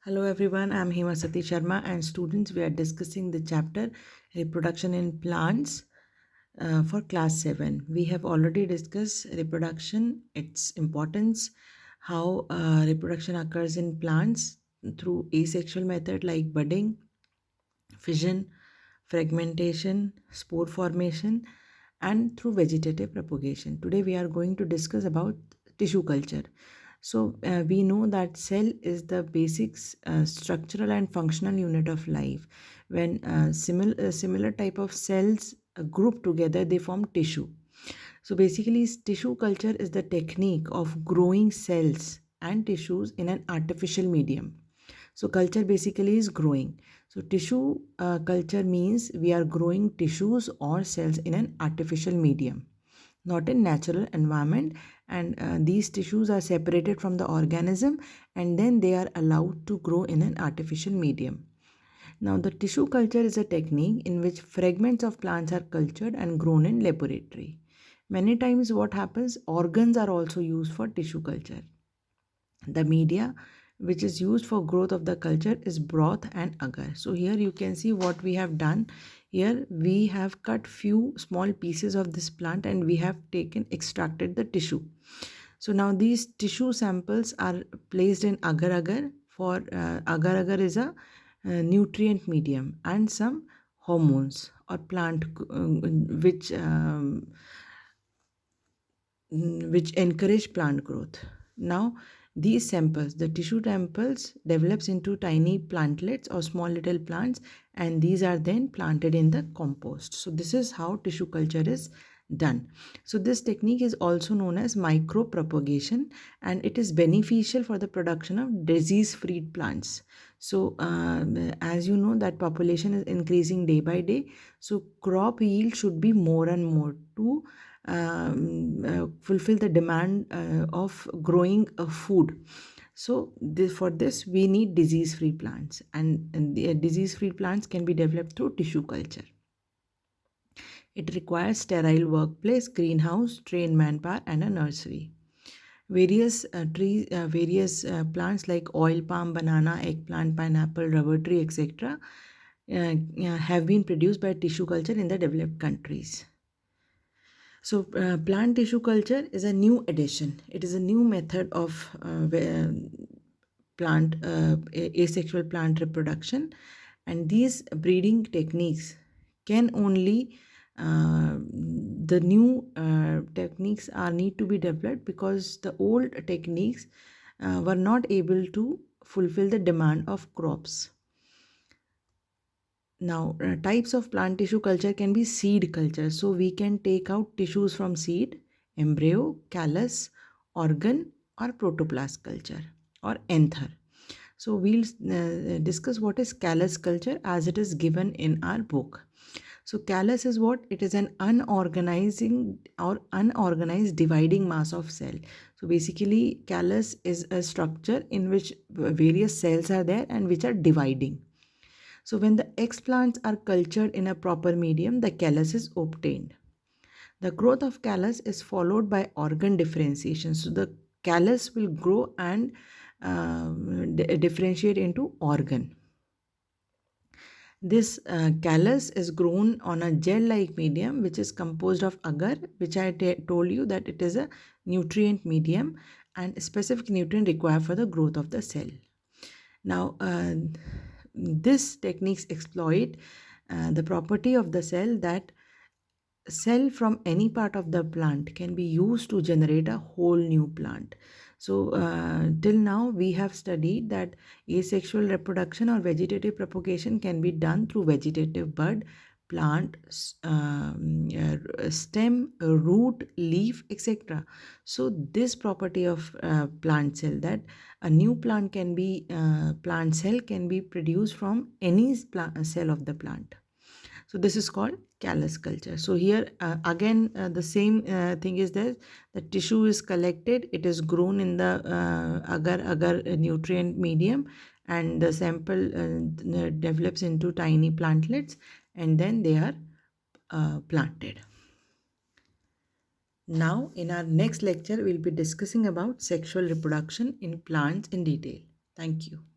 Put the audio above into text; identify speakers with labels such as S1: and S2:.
S1: Hello everyone, I'm Hema Sati Sharma and students, we are discussing the chapter Reproduction in Plants for class 7. We have already discussed reproduction, its importance, how reproduction occurs in plants through asexual method like budding, fission, fragmentation, spore formation, and through vegetative propagation. Today we are going to discuss about tissue culture. So we know that cell is the basic structural and functional unit of life. When similar type of cells group together, they form tissue. So basically, tissue culture is the technique of growing cells and tissues in an artificial medium. So culture basically is growing. So tissue culture means we are growing tissues or cells in an artificial medium, not in natural environment, and these tissues are separated from the organism and then they are allowed to grow in an artificial medium. Now the tissue culture is a technique in which fragments of plants are cultured and grown in laboratory. Many times what happens, organs are also used for tissue culture. The media which is used for growth of the culture is broth and agar. So here you can see what we have done. Here we have cut few small pieces of this plant and we have extracted the tissue. So now these tissue samples are placed in agar agar. For agar agar is a nutrient medium and some hormones or plant which encourage plant growth. Now, these samples, the tissue samples, develops into tiny plantlets or small little plants, and these are then planted in the compost. So this is how tissue culture is done. So this technique is also known as micropropagation, and it is beneficial for the production of disease-free plants. So as you know that population is increasing day by day, so crop yield should be more and more to fulfill the demand of growing food. So for this we need disease-free plants, and the disease-free plants can be developed through tissue culture. It requires sterile workplace, greenhouse, trained manpower, and a nursery. Various plants like oil palm, banana, eggplant, pineapple, rubber tree, etc. Have been produced by tissue culture in the developed countries. So, plant tissue culture is a new addition. It is a new method of asexual plant reproduction, and these breeding techniques can only the new techniques are need to be developed because the old techniques were not able to fulfill the demand of crops. Now, types of plant tissue culture can be seed culture. So, we can take out tissues from seed, embryo, callus, organ, or protoplast culture or anther. So, we'll discuss what is callus culture as it is given in our book. So, callus is what? It is an unorganized dividing mass of cell. So, basically, callus is a structure in which various cells are there and which are dividing. So when the X plants are cultured in a proper medium, the callus is obtained. The growth of callus is followed by organ differentiation. So the callus will grow and differentiate into organ. This callus is grown on a gel-like medium which is composed of agar, which I told you that it is a nutrient medium and specific nutrient required for the growth of the cell. Now, this techniques exploit the property of the cell that cell from any part of the plant can be used to generate a whole new plant. So till now we have studied that asexual reproduction or vegetative propagation can be done through vegetative bud, plant, stem, root, leaf, etc. So this property of plant cell, that a new plant can be plant cell can be produced from any cell of the plant. So this is called callus culture. So here again the same thing is there. The tissue is collected, it is grown in the agar nutrient medium, and the sample develops into tiny plantlets, and then they are planted. Now in our next lecture we'll be discussing about sexual reproduction in plants in detail. Thank you.